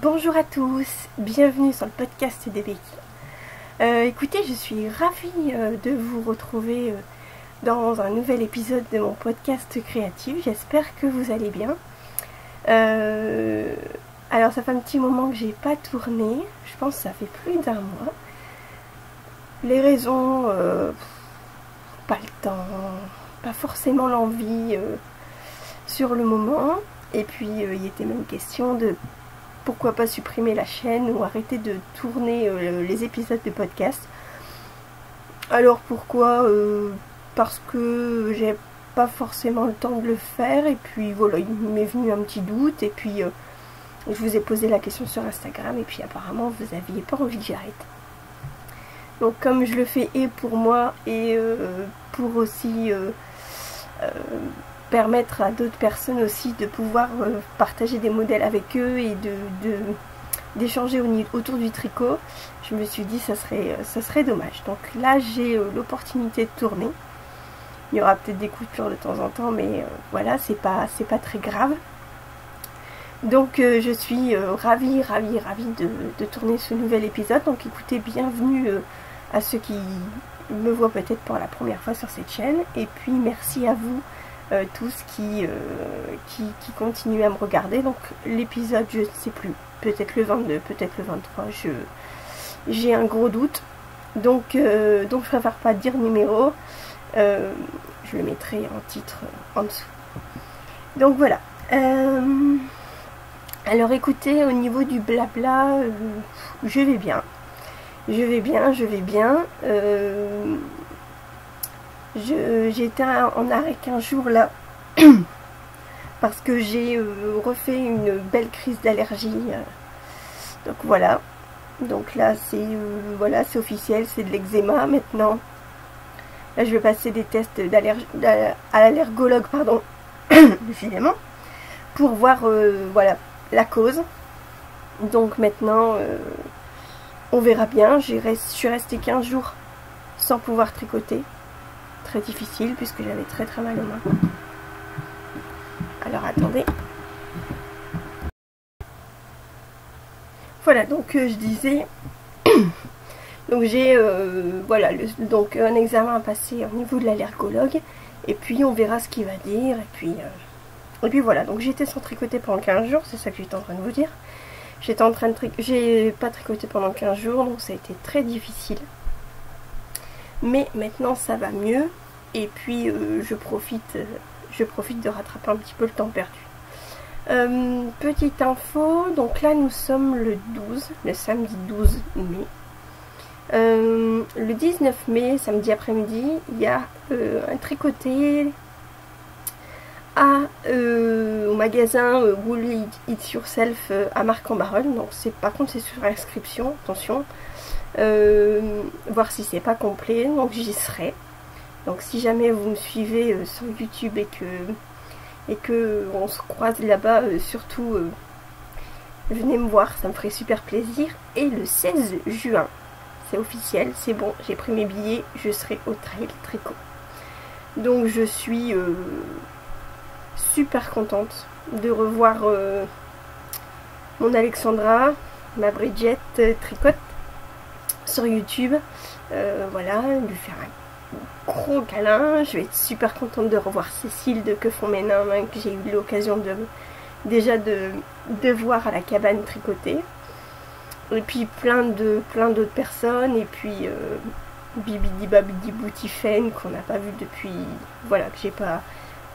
Bonjour à tous, bienvenue sur le podcast des Becky. Écoutez, je suis ravie de vous retrouver dans un nouvel épisode de mon podcast créatif. J'espère que vous allez bien. Alors ça fait un petit moment que j'ai pas tourné, je pense que ça fait plus d'un mois. Les raisons, pas le temps, pas forcément l'envie sur le moment. Et puis il était même question de pourquoi pas supprimer la chaîne ou arrêter de tourner les épisodes de podcast. Alors pourquoi parce que j'ai pas forcément le temps de le faire, et puis voilà, il m'est venu un petit doute, et puis je vous ai posé la question sur Instagram, et puis apparemment vous aviez pas envie que j'arrête. Donc comme je le fais et pour moi et pour aussi permettre à d'autres personnes aussi de pouvoir partager des modèles avec eux et d'échanger autour du tricot, je me suis dit ça serait dommage. Donc là j'ai l'opportunité de tourner. Il y aura peut-être des coupures de temps en temps, mais voilà, c'est pas très grave. Donc je suis ravie de tourner ce nouvel épisode. Donc écoutez, bienvenue à ceux qui me voient peut-être pour la première fois sur cette chaîne, et puis merci à vous tous qui continuent à me regarder. Donc l'épisode, je ne sais plus, peut-être le 22, peut-être le 23, j'ai un gros doute, donc je préfère pas dire numéro, je le mettrai en titre en dessous. Donc voilà. Alors écoutez, au niveau du blabla, je vais bien. J'étais en arrêt 15 jours là parce que j'ai refait une belle crise d'allergie. Donc voilà. Donc là c'est voilà, c'est officiel, c'est de l'eczéma maintenant. Là je vais passer des tests à l'allergologue, pardon, décidément, pour voir voilà la cause. Donc maintenant on verra bien. Je suis restée 15 jours sans pouvoir tricoter. Très difficile puisque j'avais très mal aux mains. Alors attendez. Voilà, donc je disais, donc j'ai voilà, donc un examen à passer au niveau de l'allergologue, et puis on verra ce qu'il va dire, et puis voilà. Donc j'étais sans tricoter pendant 15 jours, c'est ça que j'étais en train de vous dire. J'ai pas tricoté pendant 15 jours, donc ça a été très difficile. Mais maintenant ça va mieux, et puis je profite de rattraper un petit peu le temps perdu. Petite info, donc là nous sommes le samedi 12 mai. Le 19 mai, samedi après-midi, il y a un tricoté au magasin Wool It Yourself à Marc-en-Barœul. Donc par contre c'est sur inscription, attention. Voir si c'est pas complet, donc j'y serai. Donc si jamais vous me suivez sur YouTube et que on se croise là-bas, surtout venez me voir, ça me ferait super plaisir. Et le 16 juin, c'est officiel, c'est bon, j'ai pris mes billets, je serai au Trail Tricot. Donc je suis super contente de revoir mon Alexandra, ma Bridget tricote sur YouTube. Voilà, lui faire un gros câlin. Je vais être super contente de revoir Cécile de Que font mes nains, que j'ai eu l'occasion de voir à la cabane tricoter, et puis plein d'autres personnes, et puis Bibidi Babidi Boutifen qu'on n'a pas vu depuis, voilà, que j'ai pas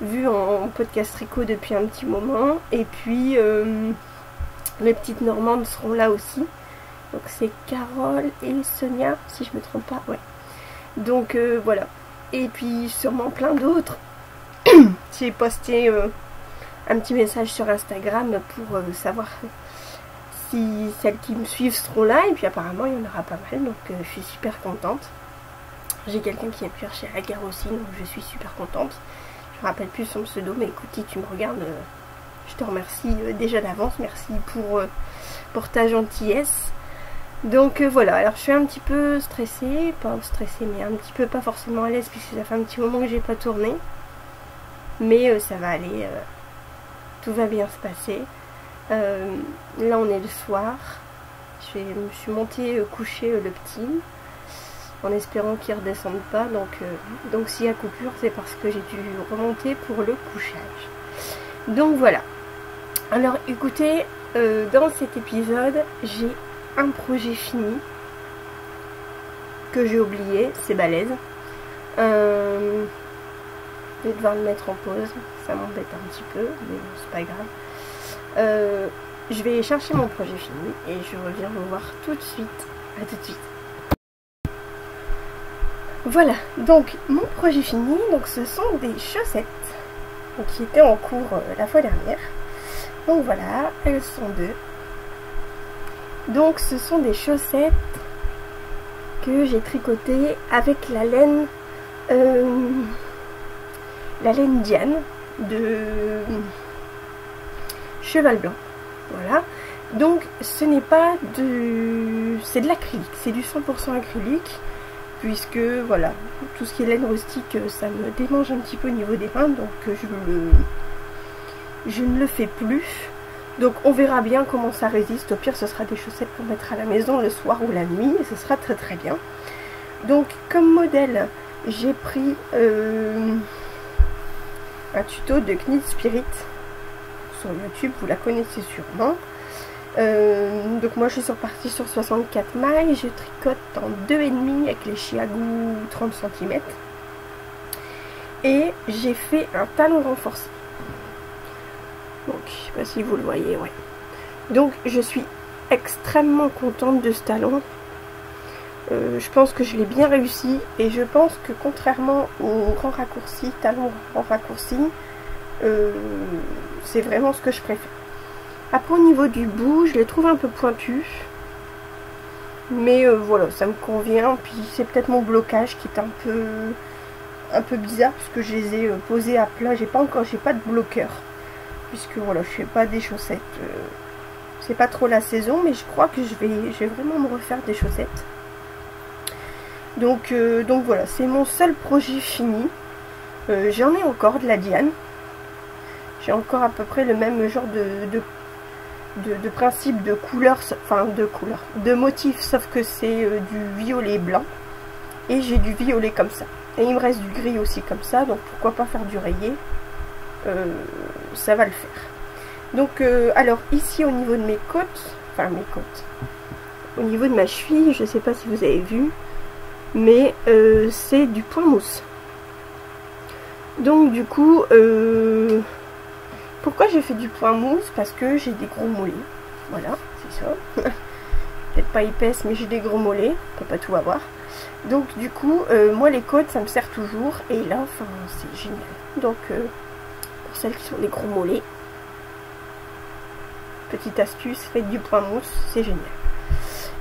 vu en podcast tricot depuis un petit moment, et puis les petites Normandes seront là aussi. Donc c'est Carole et Sonia, si je me trompe pas, ouais. Donc voilà. Et puis sûrement plein d'autres. J'ai posté un petit message sur Instagram pour savoir si celles qui me suivent seront là. Et puis apparemment il y en aura pas mal, donc je suis super contente. J'ai quelqu'un qui a pu chercher à la gare aussi, donc je suis super contente. Je me rappelle plus son pseudo, mais écoute, si tu me regardes, je te remercie déjà d'avance. Merci pour ta gentillesse. Donc voilà, alors je suis un petit peu stressée, pas stressée, mais un petit peu pas forcément à l'aise, puisque ça fait un petit moment que j'ai pas tourné. Mais ça va aller, tout va bien se passer. Là on est le soir. Je me suis montée coucher le petit en espérant qu'il ne redescende pas. Donc s'il y a coupure, c'est parce que j'ai dû remonter pour le couchage. Donc voilà. Alors écoutez, dans cet épisode, j'ai un projet fini que j'ai oublié, c'est balèze. Je vais devoir le mettre en pause, ça m'embête un petit peu, mais bon, c'est pas grave. Je vais chercher mon projet fini et je reviens vous voir tout de suite. À tout de suite. Voilà, donc mon projet fini, donc ce sont des chaussettes qui étaient en cours la fois dernière. Donc voilà, elles sont deux. Donc ce sont des chaussettes que j'ai tricotées avec la laine Diane de Cheval Blanc. Voilà. Donc ce n'est pas de... c'est de l'acrylique, c'est du 100% acrylique. Puisque voilà, tout ce qui est laine rustique, ça me démange un petit peu au niveau des mains, donc je ne le fais plus. Donc on verra bien comment ça résiste. Au pire, ce sera des chaussettes pour mettre à la maison le soir ou la nuit, et ce sera très très bien. Donc comme modèle, j'ai pris un tuto de Knit Spirit sur YouTube, vous la connaissez sûrement. Donc moi je suis repartie sur 64 mailles, je tricote en 2,5 avec les chiagous 30 cm et j'ai fait un talon renforcé. Donc je sais pas si vous le voyez, ouais. Donc je suis extrêmement contente de ce talon. Je pense que je l'ai bien réussi et je pense que contrairement au grand raccourci, talon grand raccourci, c'est vraiment ce que je préfère. Après au niveau du bout, je les trouve un peu pointus. Mais voilà, ça me convient. Puis c'est peut-être mon blocage qui est un peu bizarre puisque je les ai posés à plat. J'ai pas de bloqueur. Puisque voilà, je fais pas des chaussettes. C'est pas trop la saison, mais je crois que je vais vraiment me refaire des chaussettes. Donc voilà, c'est mon seul projet fini. J'en ai encore de la Diane. J'ai encore à peu près le même genre de principe de couleur, enfin de motif, sauf que c'est du violet blanc et j'ai du violet comme ça et il me reste du gris aussi comme ça, donc pourquoi pas faire du rayé, ça va le faire. Donc alors ici au niveau de mes côtes, au niveau de ma cheville, je sais pas si vous avez vu, mais c'est du point mousse. Donc du coup pourquoi j'ai fait du point mousse? Parce que j'ai des gros mollets. Voilà, c'est ça. Peut-être pas épaisse, mais j'ai des gros mollets. On peut pas tout avoir. Donc du coup, moi les côtes, ça me sert toujours. Et là, enfin, c'est génial. Donc, pour celles qui sont des gros mollets, petite astuce, faites du point mousse, c'est génial.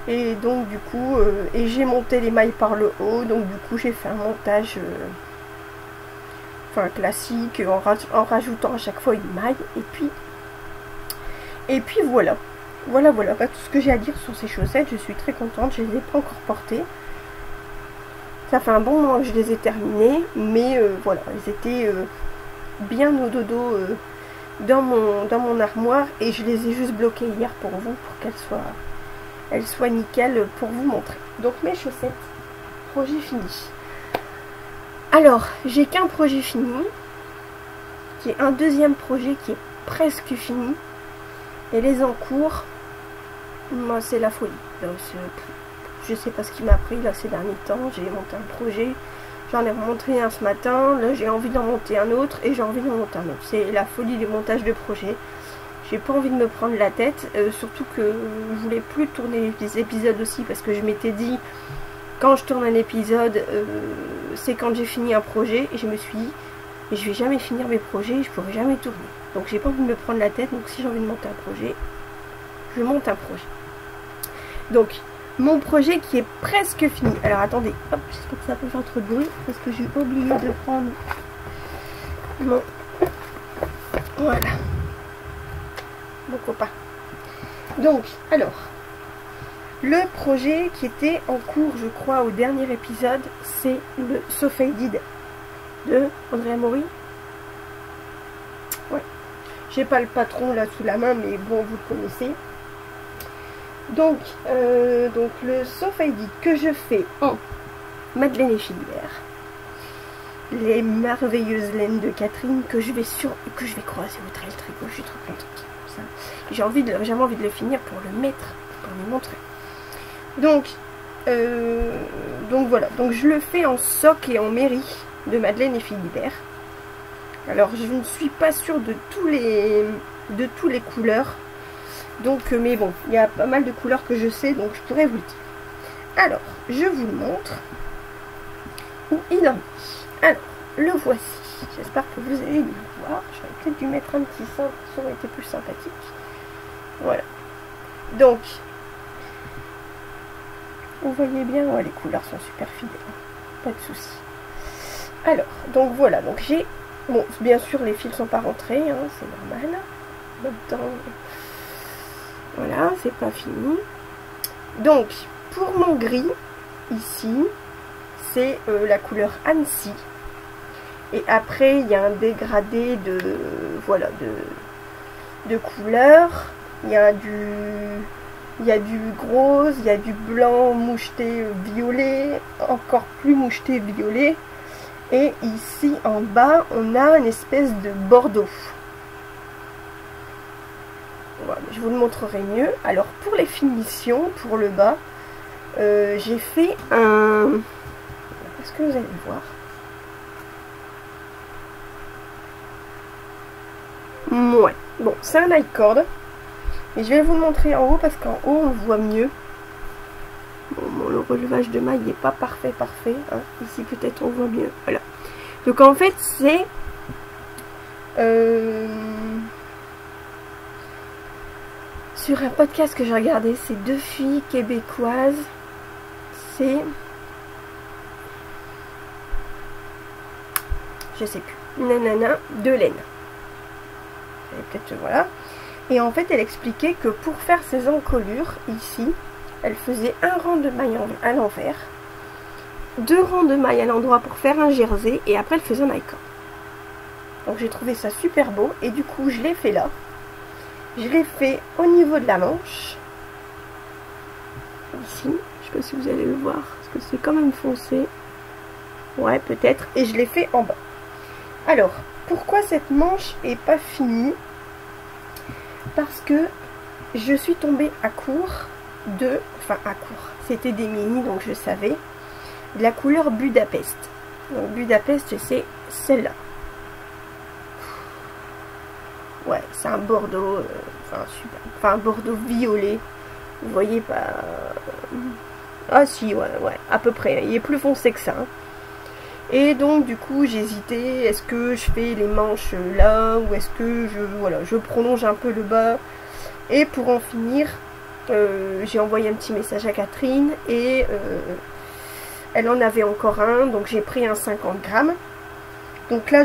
Et donc du coup, et j'ai monté les mailles par le haut. Donc du coup, j'ai fait un montage... classique en rajoutant à chaque fois une maille et puis voilà bah, tout ce que j'ai à dire sur ces chaussettes. Je suis très contente, je les ai pas encore portées, ça fait un bon moment que je les ai terminées, mais voilà, elles étaient bien au dodo dans mon armoire et je les ai juste bloquées hier pour vous, pour qu'elles soient nickel pour vous montrer. Donc mes chaussettes, projet fini. Alors, j'ai qu'un projet fini, qui est un deuxième projet qui est presque fini, et les en cours, moi c'est la folie. Je sais pas ce qui m'a pris là ces derniers temps, j'ai monté un projet, j'en ai remonté un ce matin, là j'ai envie d'en monter un autre, et j'ai envie d'en monter un autre. C'est la folie du montage de projets. J'ai pas envie de me prendre la tête, surtout que je voulais plus tourner les épisodes aussi, parce que je m'étais dit... Quand je tourne un épisode, c'est quand j'ai fini un projet et je me suis dit, je vais jamais finir mes projets, je pourrai jamais tourner. Donc j'ai pas envie de me prendre la tête, donc si j'ai envie de monter un projet, je monte un projet. Donc mon projet qui est presque fini. Alors attendez, hop, j'espère que ça peut faire trop de bruit parce que j'ai oublié de prendre mon... Voilà. Mon copain. Donc, alors... Le projet qui était en cours, je crois, au dernier épisode, c'est le So Faded de Andrea Mori. Ouais. J'ai pas le patron là sous la main, mais bon, vous le connaissez. Donc le Sofa Edit que je fais en Madeleine et Philibert, les merveilleuses laines de Catherine que je vais croiser au trail tricot. Je suis trop contente. J'ai envie de le finir pour le mettre, pour le montrer. Donc voilà, donc je le fais en soc et en mairie de Madeleine et Philibert. Alors je ne suis pas sûre de tous les couleurs, donc mais bon, il y a pas mal de couleurs que je sais, donc je pourrais vous le dire. Alors je vous le montre où il en est. Alors le voici, j'espère que vous allez le voir. J'aurais peut-être dû mettre un petit cintre, ça aurait été plus sympathique. Voilà, donc vous voyez bien, ouais, les couleurs sont super fidèles, pas de souci. Alors, donc voilà, donc j'ai... Bon, bien sûr, les fils sont pas rentrés, hein, c'est normal. En même temps, voilà, c'est pas fini. Donc, pour mon gris, ici, c'est la couleur Annecy. Et après, il y a un dégradé de... Voilà, de couleurs. Il y a du rose, il y a du blanc moucheté violet, encore plus moucheté violet. Et ici en bas, on a une espèce de bordeaux. Voilà, je vous le montrerai mieux. Alors pour les finitions, pour le bas, j'ai fait un... Est-ce que vous allez le voir? Ouais, bon, c'est un high cord. Et je vais vous le montrer en haut parce qu'en haut on le voit mieux. Bon, le relevage de maille n'est pas parfait. Hein. Ici peut-être on voit mieux. Voilà. Donc en fait c'est sur un podcast que j'ai regardé, c'est deux filles québécoises. C'est... Je sais plus. Nanana de laine. Peut-être voilà. Et en fait, elle expliquait que pour faire ces encolures, ici, elle faisait un rang de mailles à l'envers, 2 rangs de mailles à l'endroit pour faire un jersey, et après elle faisait un icon. Donc j'ai trouvé ça super beau, et du coup je l'ai fait là. Je l'ai fait au niveau de la manche. Ici, je sais pas si vous allez le voir, parce que c'est quand même foncé. Ouais, peut-être. Et je l'ai fait en bas. Alors, pourquoi cette manche est pas finie? Parce que je suis tombée à court de... Enfin, à court. C'était des mini, donc je savais. De la couleur Budapest. Donc, Budapest, c'est celle-là. Ouais, c'est un bordeaux... enfin, super. Enfin, un bordeaux violet. Vous voyez pas... Ah si, ouais, à peu près. Il est plus foncé que ça. Hein. Et donc, du coup, j'hésitais. Est-ce que je fais les manches là ou est-ce que je prolonge un peu le bas. Et pour en finir, j'ai envoyé un petit message à Catherine et elle en avait encore un. Donc, j'ai pris un 50 grammes. Donc là,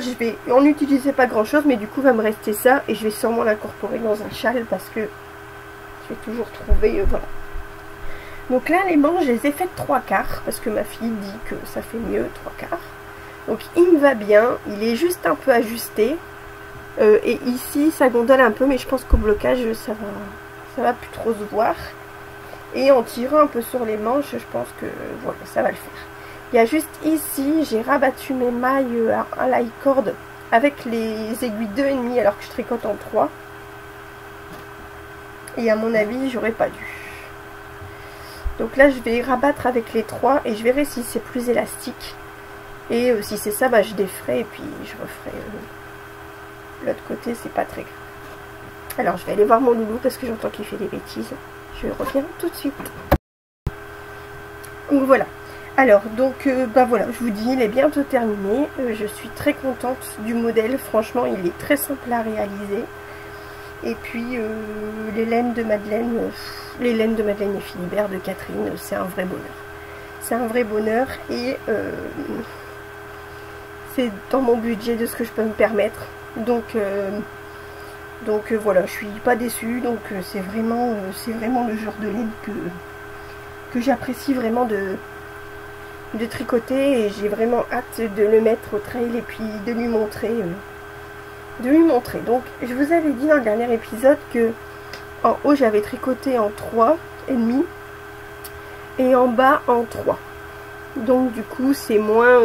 on n'utilisait pas grand-chose, mais du coup, va me rester ça. Et je vais sûrement l'incorporer dans un châle parce que je vais toujours trouver... voilà. Donc là, les manches, je les ai faites 3/4 parce que ma fille dit que ça fait mieux 3/4. Donc il me va bien, il est juste un peu ajusté. Et ici, ça gondole un peu, mais je pense qu'au blocage, ça va plus trop se voir. Et en tirant un peu sur les manches, je pense que voilà, ça va le faire. Il y a juste ici, j'ai rabattu mes mailles à la corde avec les aiguilles 2,5 alors que je tricote en 3. Et à mon avis, j'aurais pas dû. Donc là, je vais rabattre avec les 3 et je verrai si c'est plus élastique. Et si c'est ça, bah, je déferai et puis je referai l'autre côté, c'est pas très grave. Alors, je vais aller voir mon loulou parce que j'entends qu'il fait des bêtises. Je reviens tout de suite. Donc voilà. Alors, donc, bah voilà, je vous dis, il est bientôt terminé. Je suis très contente du modèle. Franchement, il est très simple à réaliser. Et puis, les laines de Madeleine et Philibert de Catherine, c'est un vrai bonheur. C'est un vrai bonheur et c'est dans mon budget de ce que je peux me permettre. Donc voilà, je suis pas déçue. Donc c'est vraiment le genre de laine que j'apprécie vraiment de tricoter. Et j'ai vraiment hâte de le mettre au trail et puis de lui montrer. Donc je vous avais dit dans le dernier épisode que en haut j'avais tricoté en 3 et demi. Et en bas en 3. Donc du coup c'est moins...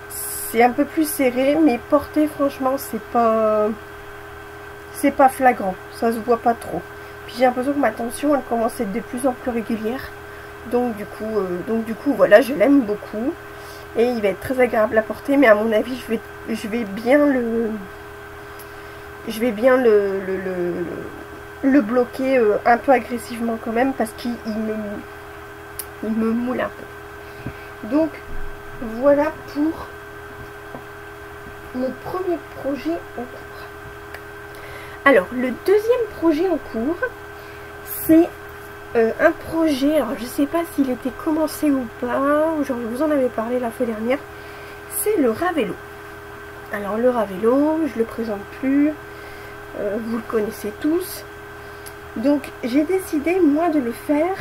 c'est un peu plus serré, mais porté franchement c'est pas flagrant, ça se voit pas trop. Puis j'ai l'impression que ma tension elle commence à être de plus en plus régulière. Donc du coup voilà, je l'aime beaucoup. Et il va être très agréable à porter, mais à mon avis je vais bien le bloquer un peu agressivement quand même, parce qu'il me moule un peu. Donc voilà pour mon premier projet en cours. Alors le deuxième projet en cours, c'est un projet, alors je sais pas s'il était commencé ou pas, genre je vous en avais parlé la fois dernière, c'est le Ravello. Alors le Ravello, je le présente plus, vous le connaissez tous. Donc j'ai décidé moi de le faire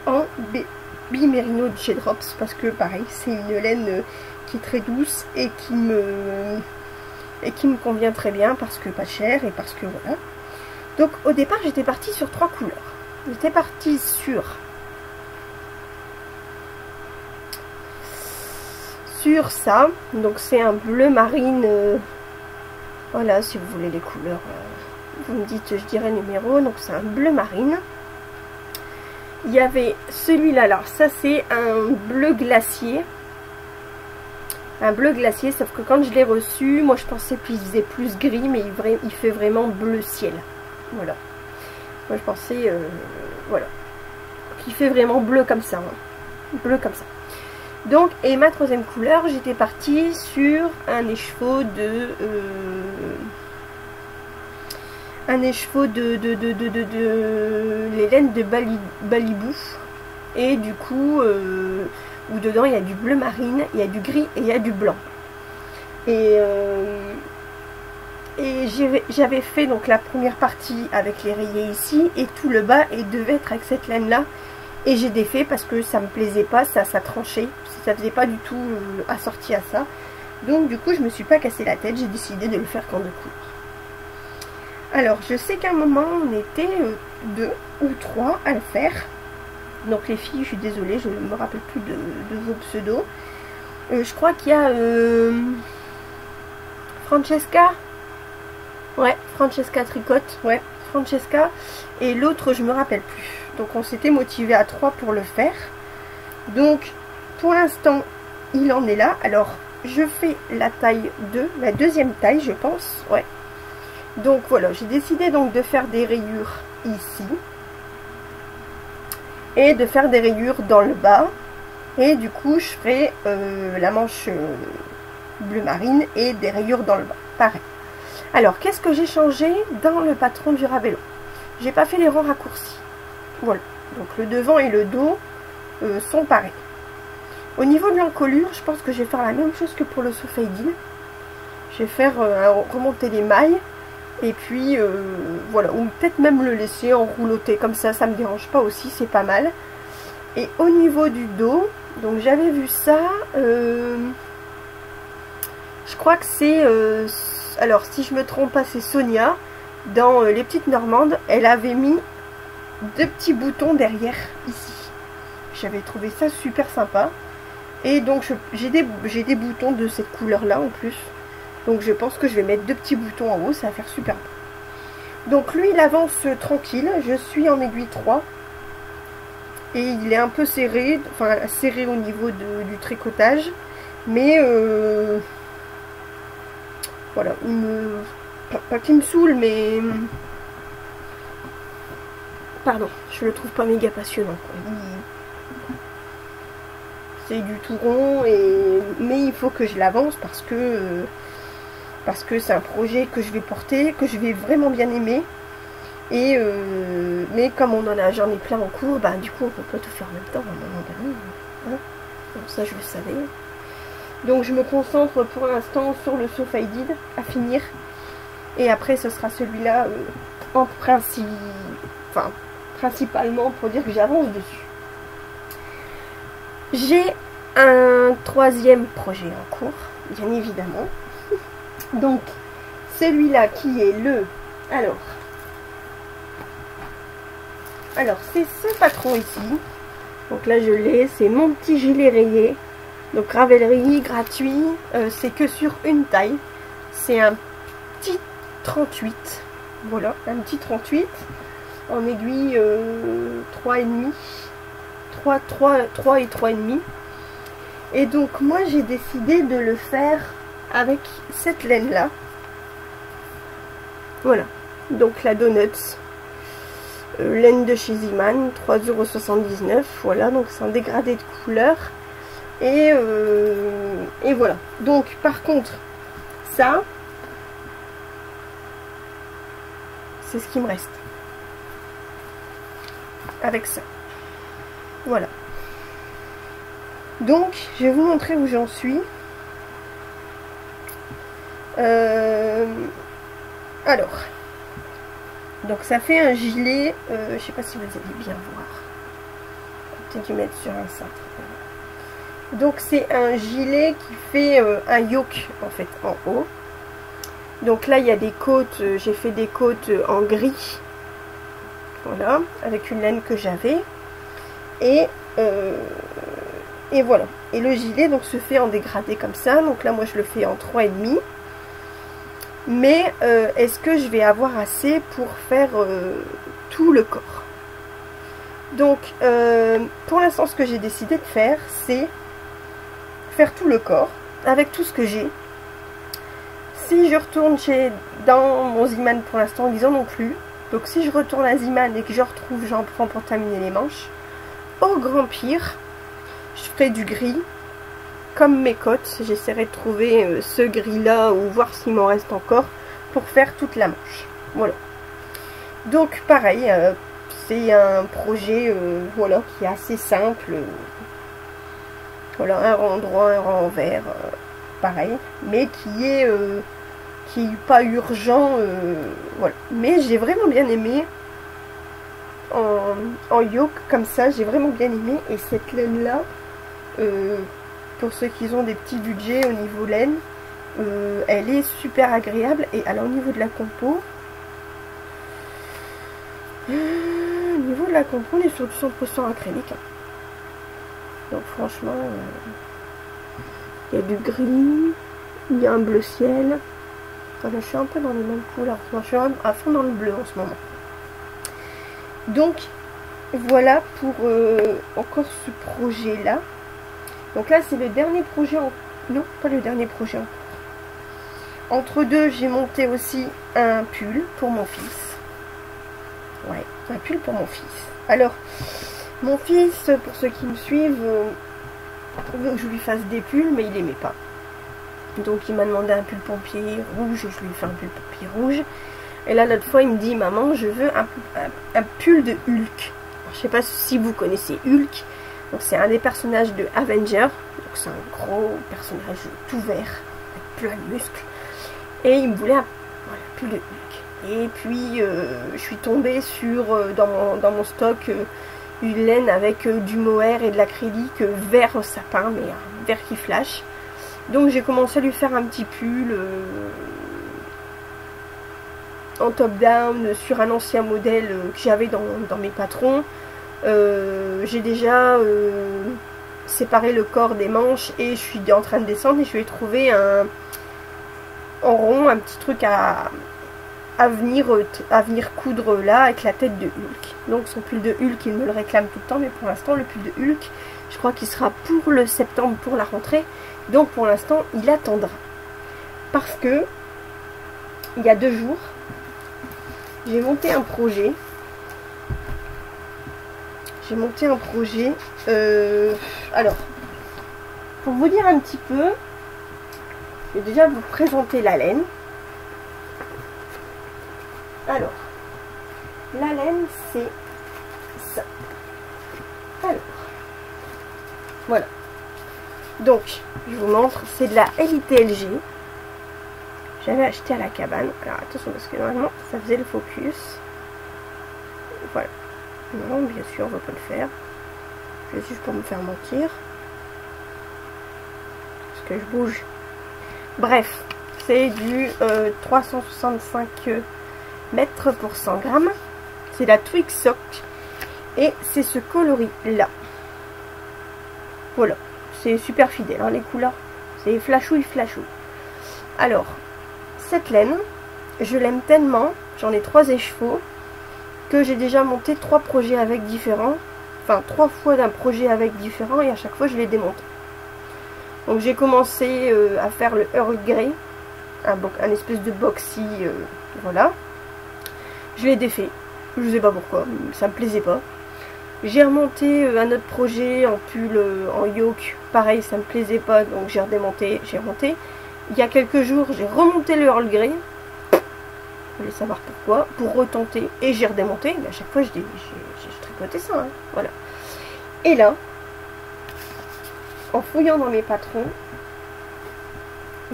en Baby Merino de chez Drops, parce que pareil c'est une laine qui est très douce et qui me convient très bien, parce que pas cher et parce que voilà. Donc au départ j'étais partie sur 3 couleurs. J'étais partie sur ça, donc c'est un bleu marine, voilà, si vous voulez les couleurs, vous me dites, je dirais numéro, donc c'est un bleu marine. Il y avait celui-là, alors ça c'est un bleu glacier, sauf que quand je l'ai reçu, moi je pensais qu'il faisait plus gris, mais il fait vraiment bleu ciel, voilà. Moi je pensais, voilà, qu'il fait vraiment bleu comme ça, hein. Bleu comme ça. Donc, et ma troisième couleur, j'étais partie sur un écheveau de... les laines de Balibou. Et du coup, où dedans il y a du bleu marine, il y a du gris et il y a du blanc. Et j'avais fait donc la première partie avec les rayés ici, et tout le bas et devait être avec cette laine là. Et j'ai défait parce que ça me plaisait pas, ça tranchait, ça faisait pas du tout assorti à ça. Donc du coup je me suis pas cassé la tête, j'ai décidé de le faire qu'en 2 couleurs. Alors je sais qu'à un moment on était 2 ou 3 à le faire. Donc les filles, je suis désolée, je ne me rappelle plus de vos pseudos. Je crois qu'il y a Francesca. Ouais, Francesca Tricotte, ouais, Francesca. Et l'autre je me rappelle plus. Donc on s'était motivé à 3 pour le faire. Donc pour l'instant il en est là. Alors je fais la taille 2, la deuxième taille je pense. Ouais. Donc voilà, j'ai décidé donc de faire des rayures ici. Et de faire des rayures dans le bas. Et du coup je ferai la manche bleu marine et des rayures dans le bas. Pareil. Alors qu'est-ce que j'ai changé dans le patron du Ravello? J'ai pas fait les rangs raccourcis. Voilà, donc le devant et le dos sont pareils. Au niveau de l'encolure, je pense que je vais faire la même chose que pour le Sophaidine. Je vais faire remonter les mailles. Et puis, voilà, ou peut-être même le laisser en rouloté. Comme ça, ça me dérange pas aussi, c'est pas mal. Et au niveau du dos, donc j'avais vu ça. Je crois que c'est... alors, si je me trompe pas, c'est Sonia. Dans Les Petites Normandes, elle avait mis 2 petits boutons derrière ici. J'avais trouvé ça super sympa. Et donc j'ai des boutons de cette couleur là en plus. Donc je pense que je vais mettre 2 petits boutons en haut, ça va faire super beau. Donc lui il avance tranquille, je suis en aiguille 3. Et il est un peu serré, enfin serré au niveau du tricotage. Mais voilà, pas qu'il me saoule, mais... Pardon, je le trouve pas méga passionnant, quoi. C'est du tout rond, mais il faut que je l'avance parce que c'est un projet que je vais porter, que je vais vraiment bien aimer. Et mais comme j'en ai plein en cours, bah du coup on peut pas tout faire en même temps à un moment donné. Hein, donc ça je le savais. Donc je me concentre pour l'instant sur le Sophaidide à finir. Et après ce sera celui-là en principe, enfin principalement pour dire que j'avance dessus. J'ai un 3e projet en cours, bien évidemment. Donc celui-là qui est le... Alors, Alors, c'est ce patron ici. Donc là, je l'ai. C'est mon petit gilet rayé. Donc, Ravelry, gratuit. C'est que sur une taille. C'est un petit 38. Voilà, un petit 38. En aiguille 3,5. 3 et 3,5. Et donc, moi, j'ai décidé de le faire avec cette laine-là. Voilà. Donc, la Donuts. Laine de chez Ziman, 3,79 €. Voilà, donc c'est un dégradé de couleur. Et voilà. Donc, par contre, ça, c'est ce qui me reste. Avec ça. Voilà. Donc, je vais vous montrer où j'en suis. Alors. Donc ça fait un gilet, je sais pas si vous allez bien voir. Peut-être dû mettre sur un cintre. Donc c'est un gilet qui fait un yoke en fait en haut. Donc là il y a des côtes, j'ai fait des côtes en gris. Voilà, avec une laine que j'avais. Et voilà. Et le gilet donc se fait en dégradé comme ça. Donc là moi je le fais en 3,5. Mais est-ce que je vais avoir assez pour faire tout le corps? Donc pour l'instant ce que j'ai décidé de faire, c'est faire tout le corps avec tout ce que j'ai. Si je retourne dans mon Ziman pour l'instant, ils en ont plus. Donc si je retourne à Ziman et que je retrouve, j'en prends pour terminer les manches. Au grand pire, je ferai du gris. Comme mes côtes, j'essaierai de trouver ce gris là ou voir s'il m'en reste encore pour faire toute la manche. Voilà. Donc pareil, c'est un projet voilà, qui est assez simple. Voilà, un rang droit, un rang envers, pareil, mais qui est pas urgent. Voilà. Mais j'ai vraiment bien aimé en yoke comme ça, j'ai vraiment bien aimé. Et cette laine là, pour ceux qui ont des petits budgets au niveau laine, elle est super agréable. Et alors au niveau de la compo, on est sur du 100% acrylique. Donc franchement, il y a du gris, il y a un bleu ciel. Voilà, je suis un peu dans les mêmes couleurs. Je suis à fond dans le bleu en ce moment. Donc voilà pour encore ce projet là. Donc là c'est le dernier projet non, pas le dernier projet en cours. Entre deux, j'ai monté aussi un pull pour mon fils. Ouais, un pull pour mon fils. Alors, mon fils, pour ceux qui me suivent, veut que je lui fasse des pulls, mais il n'aimait pas. Donc il m'a demandé un pull pompier rouge et je lui ai fait un pull pompier rouge. Et là, l'autre fois, il me dit, maman, je veux un pull de Hulk. Alors, je sais pas si vous connaissez Hulk. Donc c'est un des personnages de Avenger. Donc c'est un gros personnage tout vert, avec plein de muscles. Et il me voulait un pull de Hulk. Et puis je suis tombée sur dans mon stock une laine avec du mohair et de l'acrylique vert sapin, mais un vert qui flash. Donc j'ai commencé à lui faire un petit pull en top down sur un ancien modèle que j'avais dans mes patrons. J'ai déjà séparé le corps des manches et je suis en train de descendre et je vais trouver en rond un petit truc à venir coudre là avec la tête de Hulk. Donc son pull de Hulk, il me le réclame tout le temps, mais pour l'instant le pull de Hulk, je crois qu'il sera pour le septembre, pour la rentrée. Donc pour l'instant il attendra. Parce que il y a 2 jours, j'ai monté un projet. Alors, pour vous dire un petit peu, je vais déjà vous présenter la laine. Alors, la laine, c'est ça. Alors, voilà. Donc, je vous montre, c'est de la LITLG. J'avais acheté à la cabane. Alors, attention, parce que normalement, ça faisait le focus. Voilà. Non, bien sûr, on va pas le faire. C'est juste pour me faire mentir. Parce que je bouge. Bref, c'est du 365 mètres pour 100 grammes. C'est la Twix Sock. Et c'est ce coloris là. Voilà, c'est super fidèle, hein, les couleurs. C'est flashouille. Alors, cette laine, je l'aime tellement, j'en ai 3 écheveaux, que j'ai déjà monté 3 projets avec différents. Enfin, 3 fois d'un projet avec différent, et à chaque fois je l'ai démonté. Donc j'ai commencé à faire le Earl Grey, un espèce de boxy, voilà. Je l'ai défait, je sais pas pourquoi, ça me plaisait pas. J'ai remonté un autre projet en pull en yoke, pareil ça me plaisait pas, donc j'ai redémonté, j'ai remonté. Il y a quelques jours j'ai remonté le Earl Grey, vous voulez savoir pourquoi, pour retenter, et j'ai redémonté, mais à chaque fois j'ai tricoté ça, hein, voilà. Et là, en fouillant dans mes patrons,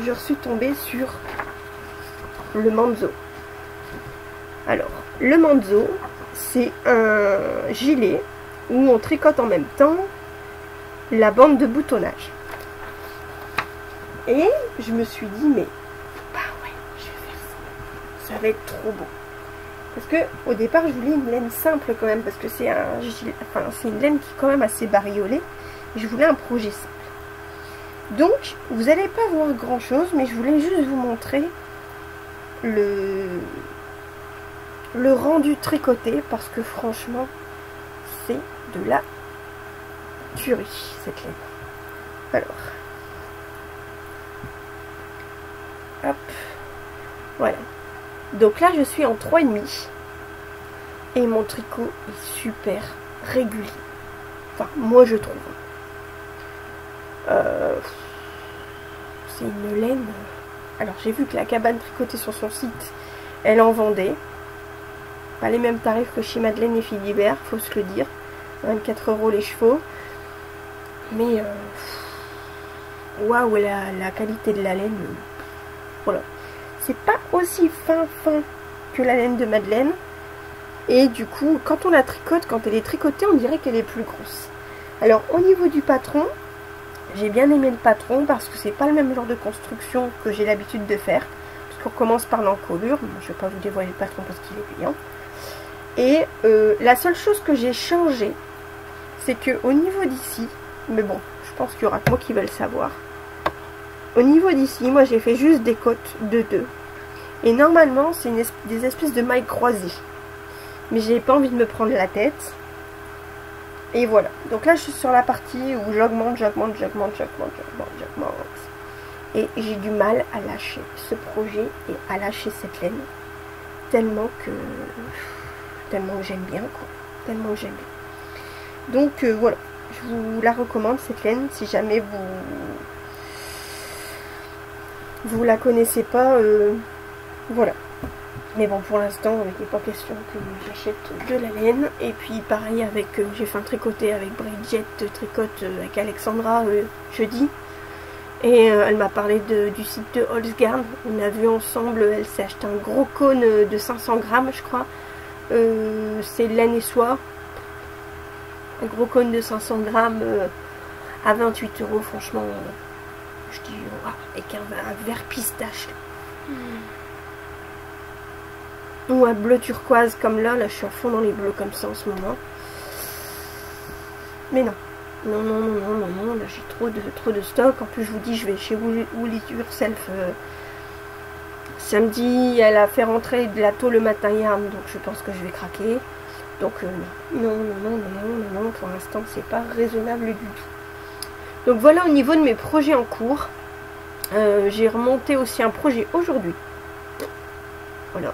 je suis tombée sur le Manzo. Alors, le Manzo, c'est un gilet où on tricote en même temps la bande de boutonnage. Et je me suis dit, mais bah ouais, je vais faire ça. Ça va être trop beau. Parce que au départ, je voulais une laine simple quand même, parce que c'est un gilet, enfin c'est une laine qui est quand même assez bariolée. Je voulais un projet simple. Donc, vous n'allez pas voir grand chose, mais je voulais juste vous montrer le rendu tricoté, parce que franchement, c'est de la tuerie, cette laine. Alors, hop, voilà. Donc là, je suis en 3,5 et mon tricot est super régulier. Enfin, moi je trouve. C'est une laine. Alors j'ai vu que la cabane tricotée sur son site, elle en vendait. Pas les mêmes tarifs que chez Madeleine et Philibert, faut se le dire. 24 € les chevaux. Mais waouh, la qualité de la laine. Voilà. C'est pas aussi fin que la laine de Madeleine. Et du coup, quand on la tricote, quand elle est tricotée, on dirait qu'elle est plus grosse. Alors au niveau du patron, j'ai bien aimé le patron parce que c'est pas le même genre de construction que j'ai l'habitude de faire. Parce qu'on commence par l'encolure. Bon, je vais pas vous dévoiler le patron parce qu'il est payant. Et la seule chose que j'ai changé, c'est que au niveau d'ici, mais bon, je pense qu'il y aura que moi qui va le savoir. Au niveau d'ici, moi j'ai fait juste des côtes de 2. Et normalement, c'est des espèces de mailles croisées. Mais j'ai pas envie de me prendre la tête. Et voilà. Donc là, je suis sur la partie où j'augmente. Et j'ai du mal à lâcher ce projet et à lâcher cette laine. Tellement que j'aime bien, quoi. Tellement que j'aime bien. Donc voilà. Je vous la recommande, cette laine, si jamais vous la connaissez pas. Voilà. Mais bon, pour l'instant, il n'est pas question que j'achète de la laine. Et puis pareil, avec j'ai fait un tricoté avec Bridget, tricote avec Alexandra jeudi. Et elle m'a parlé du site de Holzgarn. On a vu ensemble, elle s'est acheté un gros cône de 500 grammes, je crois. C'est laine et soie. Un gros cône de 500 grammes à 28 €, franchement. Je dis, wow, avec un vert pistache. Ou un bleu turquoise comme là je suis à fond dans les bleus comme ça en ce moment. Mais non, là j'ai trop de stock. En plus je vous dis, je vais chez Wool It Yourself samedi, elle a fait rentrer de la tôle le matin yarn, donc je pense que je vais craquer. Donc non, pour l'instant c'est pas raisonnable du tout. Donc voilà au niveau de mes projets en cours. J'ai remonté aussi un projet aujourd'hui. Voilà.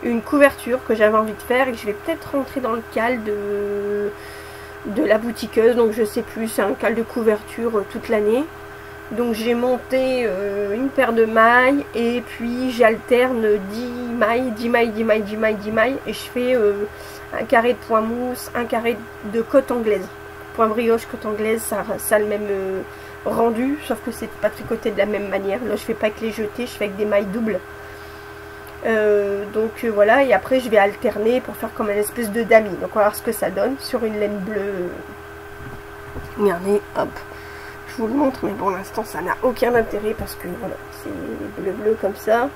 Une couverture que j'avais envie de faire et que je vais peut-être rentrer dans le cal de la boutiqueuse. Donc je sais plus, c'est un cal de couverture toute l'année. Donc j'ai monté une paire de mailles et puis j'alterne 10 mailles et je fais un carré de point mousse, un carré de cotte anglaise. Point brioche, cotte anglaise, ça a le même rendu, sauf que c'est pas tricoté de la même manière. Là je fais pas avec les jetés, je fais avec des mailles doubles. Donc voilà, et après je vais alterner pour faire comme une espèce de damier. Donc on va voir ce que ça donne sur une laine bleue. Regardez, hop, je vous le montre, mais pour l'instant ça n'a aucun intérêt parce que voilà, c'est bleu comme ça.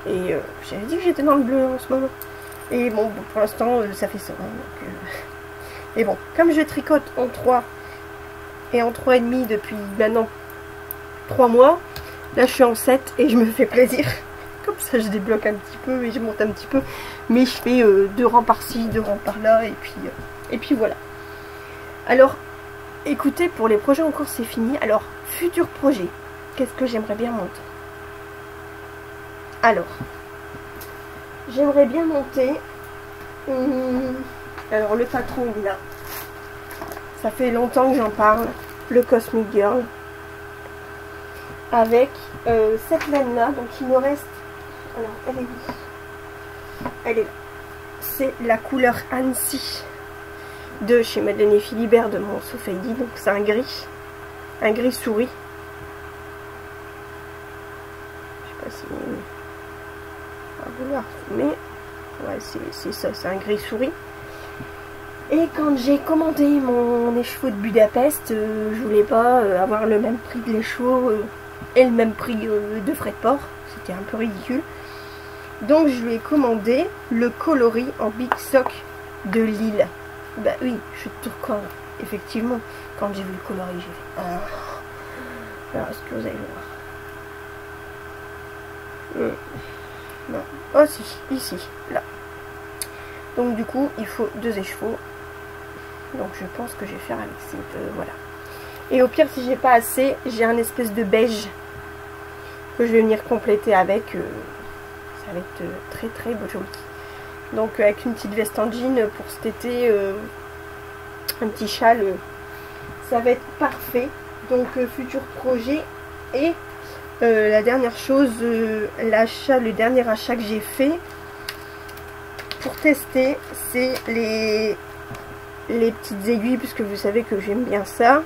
Et j'avais dit que j'étais dans le bleu en ce moment. Et bon, pour l'instant ça fait ça. Hein, donc, Et bon, comme je tricote en 3 et en 3,5 depuis maintenant 3 mois, là je suis en 7 et je me fais plaisir. Comme ça je débloque un petit peu et je monte un petit peu. Mais je fais 2 rangs par-ci, 2 rangs par-là et puis voilà. Alors, écoutez, pour les projets en cours c'est fini. Alors, futur projet, qu'est-ce que j'aimerais bien monter? Alors, j'aimerais bien monter... alors le patron il est là. Ça fait longtemps que j'en parle. Le Cosmic Girl. Avec cette laine là. Donc il me reste... Alors elle est où? Elle est là. C'est la couleur Annecy de chez Madeleine et Philibert de mon Sophie. Donc c'est un gris. Un gris souris. Je sais pas si... on va vouloir filmer. Ouais, c'est ça, c'est un gris souris. Et quand j'ai commandé mon écheveau de Budapest, je voulais pas avoir le même prix de l'écheveau et le même prix de frais de port. C'était un peu ridicule. Donc je lui ai commandé le coloris en Big Sock de Lille. Bah oui, je suis turquoise. Effectivement, quand j'ai vu le coloris, j'ai fait... Ah. Alors, est-ce que vous allez voir? Non. Oh si, ici, là. Donc du coup, il faut 2 écheveaux. Donc je pense que je vais faire avec ces deux, voilà. Et au pire, si j'ai pas assez, j'ai un espèce de beige que je vais venir compléter avec. Ça va être très très beau, joli. Donc avec une petite veste en jean pour cet été, un petit châle, ça va être parfait. Donc futur projet. Et la dernière chose, l'achat, le dernier achat que j'ai fait pour tester, c'est les petites aiguilles, puisque vous savez que j'aime bien ça.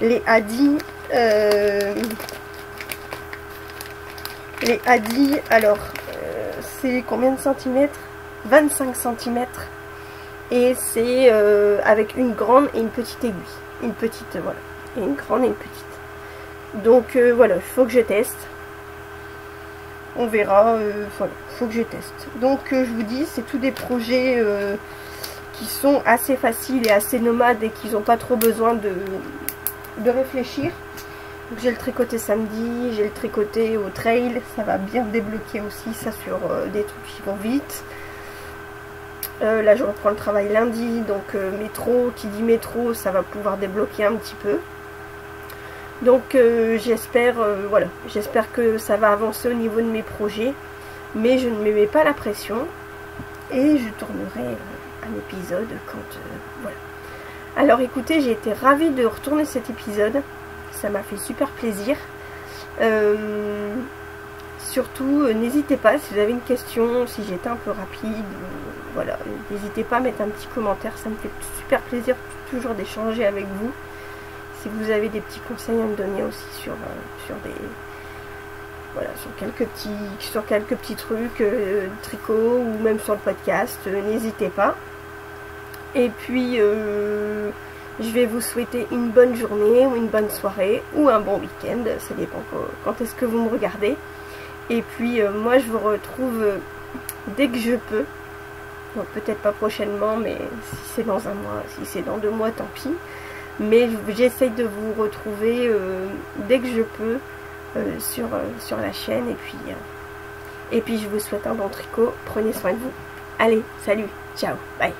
Les Hadi, alors c'est combien de centimètres? 25 cm. Et c'est avec une grande et une petite aiguille. Une petite, voilà. Et une grande et une petite. Donc voilà, il faut que je teste. On verra, voilà, il faut que je teste. Donc je vous dis, c'est tous des projets qui sont assez faciles et assez nomades et qui n'ont pas trop besoin de réfléchir. Donc j'ai le tricoté samedi, j'ai le tricoté au trail, ça va bien débloquer aussi ça sur des trucs qui vont vite. Là je reprends le travail lundi, donc métro, qui dit métro, ça va pouvoir débloquer un petit peu. Donc j'espère voilà, j'espère que ça va avancer au niveau de mes projets, mais je ne me mets pas la pression et je tournerai un épisode quand voilà. Alors écoutez, j'ai été ravie de retourner cet épisode, ça m'a fait super plaisir. Surtout n'hésitez pas si vous avez une question, si j'étais un peu rapide, voilà, n'hésitez pas à mettre un petit commentaire, ça me fait super plaisir toujours d'échanger avec vous. Si vous avez des petits conseils à me donner aussi sur des, voilà, sur quelques petits trucs tricot ou même sur le podcast, n'hésitez pas. Et puis je vais vous souhaiter une bonne journée ou une bonne soirée ou un bon week-end, ça dépend quand est-ce que vous me regardez. Et puis moi je vous retrouve dès que je peux, donc peut-être pas prochainement, mais si c'est dans un mois, si c'est dans 2 mois, tant pis. Mais j'essaye de vous retrouver dès que je peux sur la chaîne. Et puis je vous souhaite un bon tricot. Prenez soin de vous. Allez, salut, ciao, bye.